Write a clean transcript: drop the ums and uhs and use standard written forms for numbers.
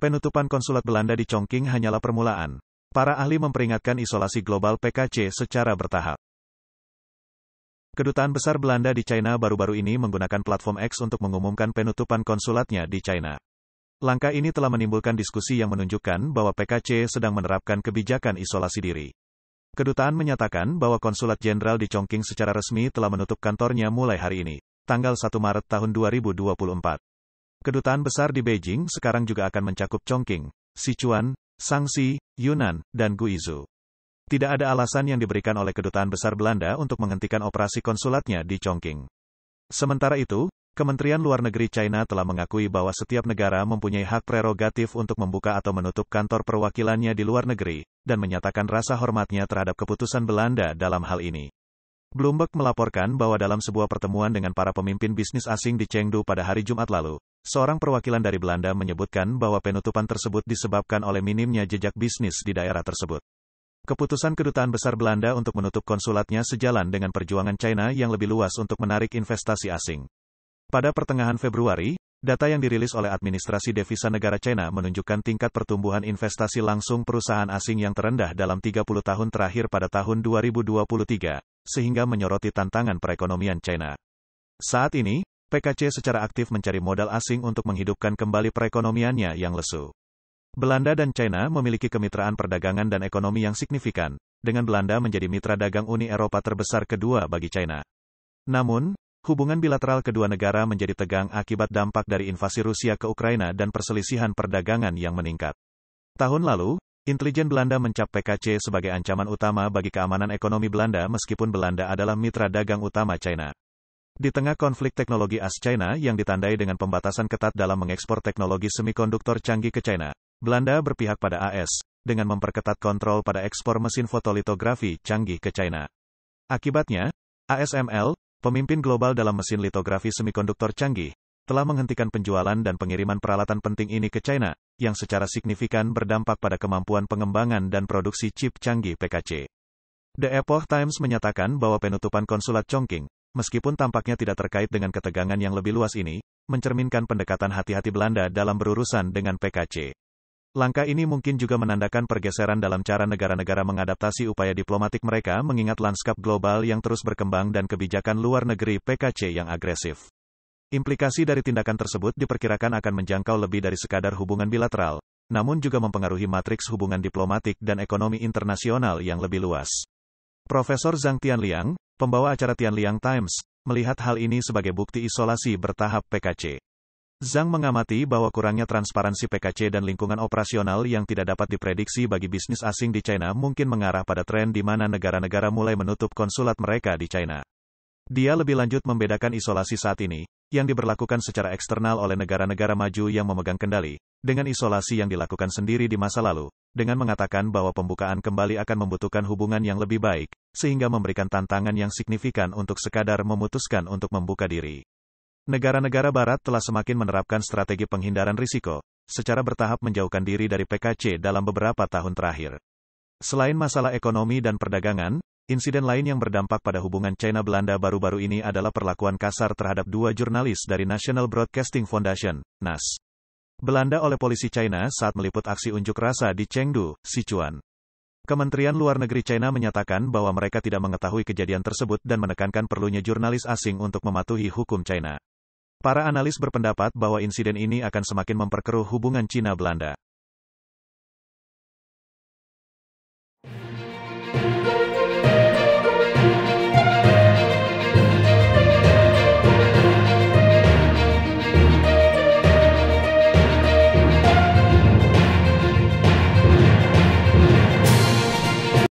Penutupan konsulat Belanda di Chongqing hanyalah permulaan. Para ahli memperingatkan isolasi global PKC secara bertahap. Kedutaan Besar Belanda di China baru-baru ini menggunakan platform X untuk mengumumkan penutupan konsulatnya di China. Langkah ini telah menimbulkan diskusi yang menunjukkan bahwa PKC sedang menerapkan kebijakan isolasi diri. Kedutaan menyatakan bahwa konsulat jenderal di Chongqing secara resmi telah menutup kantornya mulai hari ini, tanggal 1 Maret tahun 2024. Kedutaan besar di Beijing sekarang juga akan mencakup Chongqing, Sichuan, Shaanxi, Yunnan, dan Guizhou. Tidak ada alasan yang diberikan oleh Kedutaan Besar Belanda untuk menghentikan operasi konsulatnya di Chongqing. Sementara itu, Kementerian Luar Negeri China telah mengakui bahwa setiap negara mempunyai hak prerogatif untuk membuka atau menutup kantor perwakilannya di luar negeri, dan menyatakan rasa hormatnya terhadap keputusan Belanda dalam hal ini. Bloomberg melaporkan bahwa dalam sebuah pertemuan dengan para pemimpin bisnis asing di Chengdu pada hari Jumat lalu, seorang perwakilan dari Belanda menyebutkan bahwa penutupan tersebut disebabkan oleh minimnya jejak bisnis di daerah tersebut. Keputusan Kedutaan Besar Belanda untuk menutup konsulatnya sejalan dengan perjuangan China yang lebih luas untuk menarik investasi asing. Pada pertengahan Februari, data yang dirilis oleh Administrasi Devisa Negara China menunjukkan tingkat pertumbuhan investasi langsung perusahaan asing yang terendah dalam 30 tahun terakhir pada tahun 2023. Sehingga menyoroti tantangan perekonomian China. Saat ini, PKC secara aktif mencari modal asing untuk menghidupkan kembali perekonomiannya yang lesu. Belanda dan China memiliki kemitraan perdagangan dan ekonomi yang signifikan, dengan Belanda menjadi mitra dagang Uni Eropa terbesar kedua bagi China. Namun, hubungan bilateral kedua negara menjadi tegang akibat dampak dari invasi Rusia ke Ukraina dan perselisihan perdagangan yang meningkat. Tahun lalu, intelijen Belanda mencap PKC sebagai ancaman utama bagi keamanan ekonomi Belanda meskipun Belanda adalah mitra dagang utama China. Di tengah konflik teknologi AS-China yang ditandai dengan pembatasan ketat dalam mengekspor teknologi semikonduktor canggih ke China, Belanda berpihak pada AS, dengan memperketat kontrol pada ekspor mesin fotolitografi canggih ke China. Akibatnya, ASML, pemimpin global dalam mesin litografi semikonduktor canggih, telah menghentikan penjualan dan pengiriman peralatan penting ini ke China, yang secara signifikan berdampak pada kemampuan pengembangan dan produksi chip canggih PKC. The Epoch Times menyatakan bahwa penutupan konsulat Chongqing, meskipun tampaknya tidak terkait dengan ketegangan yang lebih luas ini, mencerminkan pendekatan hati-hati Belanda dalam berurusan dengan PKC. Langkah ini mungkin juga menandakan pergeseran dalam cara negara-negara mengadaptasi upaya diplomatik mereka mengingat lanskap global yang terus berkembang dan kebijakan luar negeri PKC yang agresif. Implikasi dari tindakan tersebut diperkirakan akan menjangkau lebih dari sekadar hubungan bilateral, namun juga mempengaruhi matriks hubungan diplomatik dan ekonomi internasional yang lebih luas. Profesor Zhang Tianliang, pembawa acara Tianliang Times, melihat hal ini sebagai bukti isolasi bertahap PKC. Zhang mengamati bahwa kurangnya transparansi PKC dan lingkungan operasional yang tidak dapat diprediksi bagi bisnis asing di China mungkin mengarah pada tren di mana negara-negara mulai menutup konsulat mereka di China. Dia lebih lanjut membedakan isolasi saat ini, yang diberlakukan secara eksternal oleh negara-negara maju yang memegang kendali, dengan isolasi yang dilakukan sendiri di masa lalu, dengan mengatakan bahwa pembukaan kembali akan membutuhkan hubungan yang lebih baik, sehingga memberikan tantangan yang signifikan untuk sekadar memutuskan untuk membuka diri. Negara-negara Barat telah semakin menerapkan strategi penghindaran risiko, secara bertahap menjauhkan diri dari PKC dalam beberapa tahun terakhir. Selain masalah ekonomi dan perdagangan, insiden lain yang berdampak pada hubungan China-Belanda baru-baru ini adalah perlakuan kasar terhadap dua jurnalis dari National Broadcasting Foundation, NAS. Belanda oleh polisi China saat meliput aksi unjuk rasa di Chengdu, Sichuan. Kementerian Luar Negeri China menyatakan bahwa mereka tidak mengetahui kejadian tersebut dan menekankan perlunya jurnalis asing untuk mematuhi hukum China. Para analis berpendapat bahwa insiden ini akan semakin memperkeruh hubungan China-Belanda.